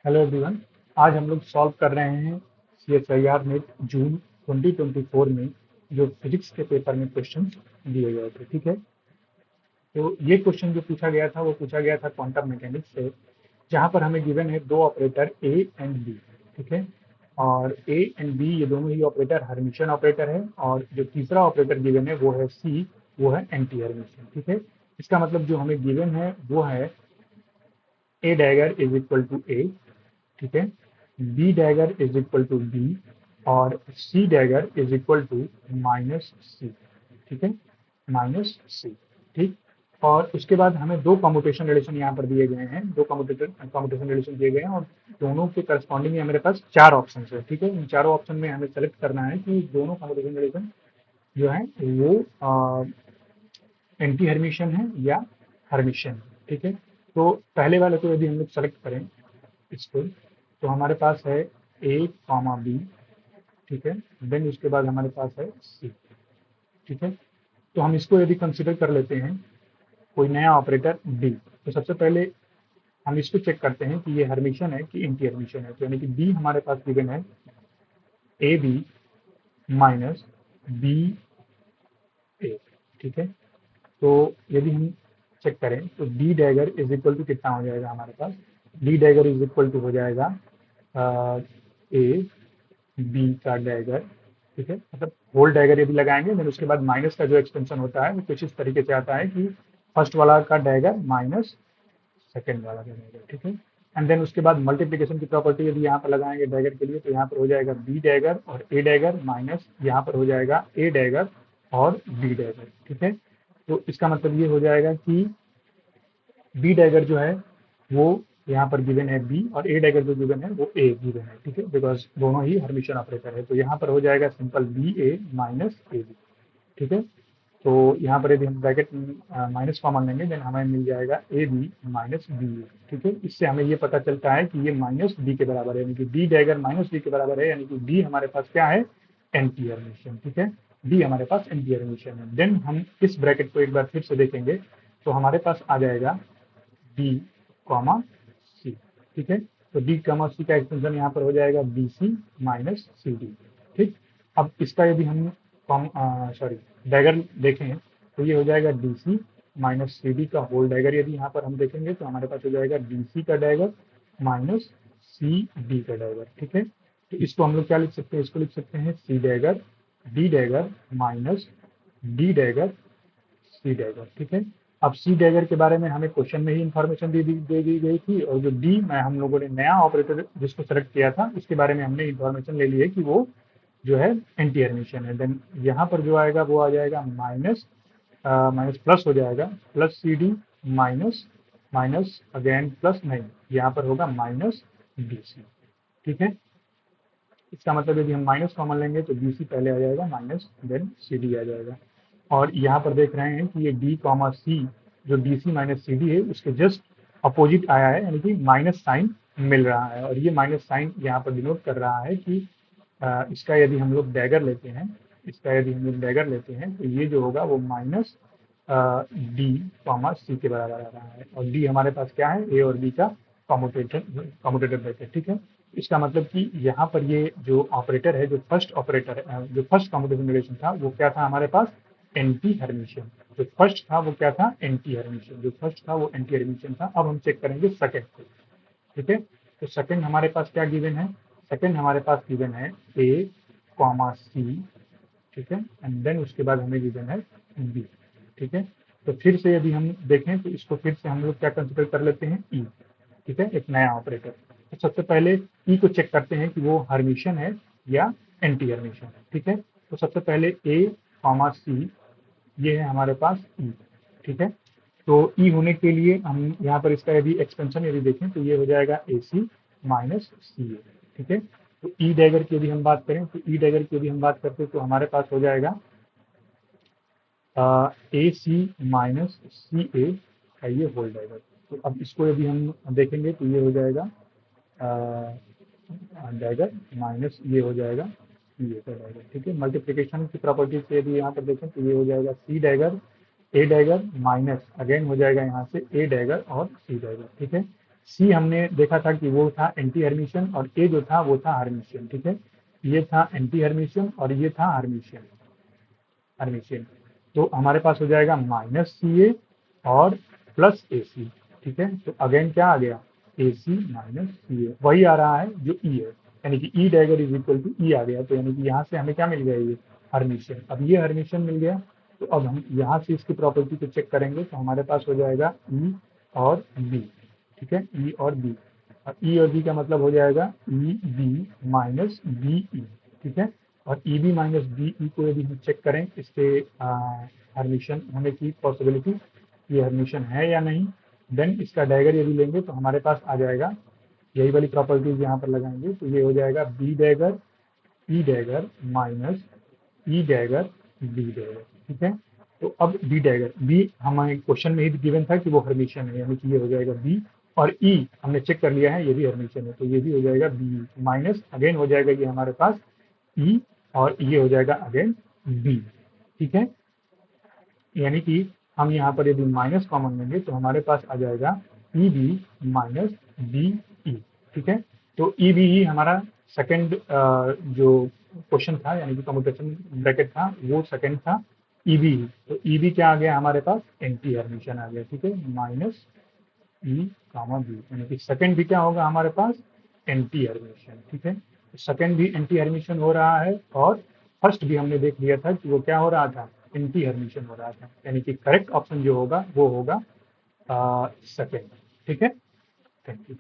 Hello everyone. आज हम लोग सॉल्व कर रहे हैं CSIR नेट जून 2024 में जो फिजिक्स के पेपर में क्वेश्चंस दिए गए थे। ठीक है, तो ये क्वेश्चन जो पूछा गया था वो पूछा गया था क्वांटम मैकेनिक्स से, जहाँ पर हमें गिवन है दो ऑपरेटर ए एंड बी। ठीक है, और ए एंड बी ये दोनों ही ऑपरेटर हर्मिशन ऑपरेटर है, और जो तीसरा ऑपरेटर गिवन है वो है सी, वो है एंटी हर्मिशन। ठीक है, इसका मतलब जो हमें गिवन है वो है A dagger is equal to A. ठीक है, B dagger is equal to B, और C dagger is equal to minus C. ठीक है, माइनस सी। ठीक, और उसके बाद हमें दो कम्यूटेशन रिलेशन यहाँ पर दिए गए हैं, दो कम्यूटेशन रिलेशन दिए गए हैं, और दोनों के करस्पॉन्डिंग में मेरे पास चार ऑप्शन है। ठीक है, इन चारों ऑप्शन में हमें सेलेक्ट करना है कि दोनों कम्यूटेशन रिलेशन जो है वो एंटी हर्मिशन है या हर्मिशन है। ठीक है, तो पहले वाले को यदि हम लोग सेलेक्ट करें इसको, तो हमारे पास है ए कॉमा बी। ठीक है, देन उसके बाद हमारे पास है सी। ठीक है, तो हम इसको यदि कंसिडर कर लेते हैं कोई नया ऑपरेटर डी, तो सबसे पहले हम इसको चेक करते हैं कि ये हर्मिशन है कि एंटी हर्मिशन है। तो यानी कि बी हमारे पास गिवन है A B minus B A. ठीक है, तो यदि हम चेक करें तो D dagger is equal to कितना हो जाएगा हमारे पास, D dagger is equal to हो जाएगा ए बी का डैगर। ठीक है, मतलब होल डैगर यदि लगाएंगे देन उसके बाद माइनस का जो एक्सटेंशन होता है वो कुछ इस तरीके से आता है कि फर्स्ट वाला का डैगर माइनस सेकेंड वाला का डैगर। ठीक है, एंड देन उसके बाद मल्टीप्लीकेशन की प्रॉपर्टी यदि यहाँ पर लगाएंगे डैगर के लिए, तो यहाँ पर हो जाएगा बी डैगर और ए डैगर माइनस यहाँ पर हो जाएगा ए डैगर और बी डैगर। ठीक है, तो इसका मतलब ये हो जाएगा कि बी डैगर जो है वो यहाँ पर गिवन है बी, और ए डैगर जो गिवन है वो ए गिवन है। ठीक है, बिकॉज दोनों ही हर्मिशन ऑपरेटर है, तो यहाँ पर हो जाएगा simple B A minus A B. ठीक है, तो यहाँ पर यदि हम ब्रैकेट माइनस कॉमन लेंगे देन हमें मिल जाएगा A B minus B A. ठीक है, इससे हमें ये पता चलता है कि ये माइनस बी के बराबर है, यानी कि डी डैगर माइनस बी के बराबर है, यानी कि डी हमारे पास क्या है, एंटी हर्मिशन। ठीक है, डी हमारे पास एंटी हर्मिशन है। देन हम इस ब्रैकेट को एक बार फिर से देखेंगे, तो हमारे पास आ जाएगा डी कॉमा सी। ठीक है, तो डी कॉमा सी का एक्सटेंशन यहाँ पर हो जाएगा B C minus C D. ठीक, अब इसका यदि हम सॉरी डैगर देखें तो ये हो जाएगा D C minus C D का होल डैगर। यदि यहाँ पर हम देखेंगे तो हमारे पास हो जाएगा डी सी का डैगर माइनस सी डी का डैगर। ठीक है, तो इसको हम लोग क्या लिख सकते हैं, इसको लिख सकते हैं C dagger D dagger minus D dagger C dagger. ठीक है, अब सी डैगर के बारे में हमें क्वेश्चन में ही इंफॉर्मेशन दे दी गई थी, और जो डी में हम लोगों ने नया ऑपरेटर जिसको सेलेक्ट किया था उसके बारे में हमने इंफॉर्मेशन ले ली है कि वो जो है एंटी हर्मिशन है। देन यहाँ पर जो आएगा वो आ जाएगा माइनस माइनस प्लस हो जाएगा plus C D minus minus again plus, नहीं यहाँ पर होगा माइनस डी सी। ठीक है, इसका मतलब यदि हम माइनस कॉमन लेंगे तो बी सी पहले आ जाएगा माइनस देन सी डी आ जाएगा। और यहाँ पर देख रहे हैं कि ये डी कॉमा सी जो D C minus C D है उसके जस्ट अपोजिट आया है, यानी कि माइनस साइन मिल रहा है, और ये माइनस साइन यहाँ पर डिनोट कर रहा है कि इसका यदि हम लोग डैगर लेते हैं, इसका यदि हम लोग डैगर लेते हैं तो ये जो होगा वो माइनस डी कॉमा सी के बराबर आ रहा है, और डी हमारे पास क्या है, ए और बी का कॉम्यूटेटर ब्रैकेट। ठीक है, इसका मतलब कि यहाँ पर ये जो ऑपरेटर है, जो फर्स्ट ऑपरेटर है, जो फर्स्ट कॉम्यूटेशन रिलेशन था वो क्या था हमारे पास, एंटी हर्मिशन। जो फर्स्ट था वो क्या था, एंटी हर्मिशन। जो फर्स्ट था वो एंटी हर्मिशन था। अब हम चेक करेंगे सेकंड को। ठीक है, तो सेकंड हमारे पास क्या गिवन है, सेकंड हमारे पास गिवन है ए कॉमा सी। ठीक है, एंड देन उसके बाद हमें गिवन है बी। ठीक है, तो फिर से यदि हम देखें तो इसको फिर से हम लोग क्या कंसिडर कर लेते हैं, ई। ठीक है, एक नया ऑपरेटर। तो सबसे पहले ई को चेक करते हैं कि वो हर्मिशन है या एंटी हर्मिशन है। ठीक है, तो सबसे पहले ए कॉमा सी, ये है हमारे पास ई। ठीक है, तो ई होने के लिए हम यहाँ पर इसका यदि एक्सपेंशन यदि देखें तो ये हो जाएगा ए सी माइनस सी ए। ठीक है, तो ई डैगर की यदि हम बात करें तो ई डैगर की यदि हम बात करते हैं तो हमारे पास हो जाएगा ए सी माइनस सी ए का ये होल डैगर। तो अब इसको यदि हम देखेंगे तो ये हो जाएगा डैगर माइनस ये हो जाएगा ये का डैगर। ठीक है, मल्टीप्लिकेशन की प्रॉपर्टी से यदि यहाँ पर देखें तो ये हो जाएगा सी डैगर ए डैगर माइनस अगेन हो जाएगा यहाँ से ए डैगर और सी डैगर। ठीक है, सी हमने देखा था कि वो था एंटी हर्मिशियन और ए जो था वो था हर्मिशियन, ठीक है। ये था एंटी हर्मिशियन और ये था हर्मिशियन, हर्मिशियन। तो हमारे पास हो जाएगा माइनस सी ए और प्लस ए सी, ठीक है। तो अगेन क्या आ गया, ए सी माइनस सी ए, वही आ रहा है जो ई है, यानी कि ई डैगर इज इक्वल टू ई आ गया। तो यानी कि यहाँ से हमें क्या मिल गया, ये हर्मिशियन। अब ये हर्मिशियन मिल गया, तो अब हम यहाँ से इसकी प्रॉपर्टी को चेक करेंगे, तो हमारे पास हो जाएगा ई और बी, ठीक है, ई और बी। और ई और बी का मतलब हो जाएगा E B minus B E, ठीक है। और E B minus B E को यदि हम चेक करें इसके हर्मिशन होने की पॉसिबिलिटी, ये हर्मिशन है या नहीं, देन इसका डैगर यदि लेंगे तो हमारे पास आ जाएगा, यही वाली प्रॉपर्टीज यहाँ पर लगाएंगे, तो ये हो जाएगा बी डैगर ई डैगर माइनस ई डैगर बी डैगर, ठीक है। तो अब बी डैगर, बी हमारे क्वेश्चन में ही गिवन था कि वो हर्मिशन है, यानी कि ये हो जाएगा बी, और ई हमने चेक कर लिया है ये भी हर्मिशन है, तो ये भी हो जाएगा बी माइनस अगेन हो जाएगा ये हमारे पास ई, और ये हो जाएगा अगेन बी, ठीक है। यानी कि हम यहाँ पर यदि माइनस कॉमन लेंगे तो हमारे पास आ जाएगा E B minus B E, ठीक है। तो ई बी ही हमारा सेकंड जो क्वेश्चन था, यानी कि कम्युटेशन ब्रैकेट था, वो सेकंड था ई बी। तो ई बी क्या आ गया हमारे पास, एंटी हर्मिशन आ गया, ठीक है, माइनस ई कामा बी, यानी कि सेकंड भी क्या होगा हमारे पास, एंटी हर्मिशन, ठीक है। तो सेकंड भी एंटी हर्मिशन हो रहा है, और फर्स्ट भी हमने देख लिया था कि वो क्या हो रहा था, एंटी हर्मिशन हो रहा था, यानी कि करेक्ट ऑप्शन जो होगा वो होगा सेकंड, ठीक है। Thank you.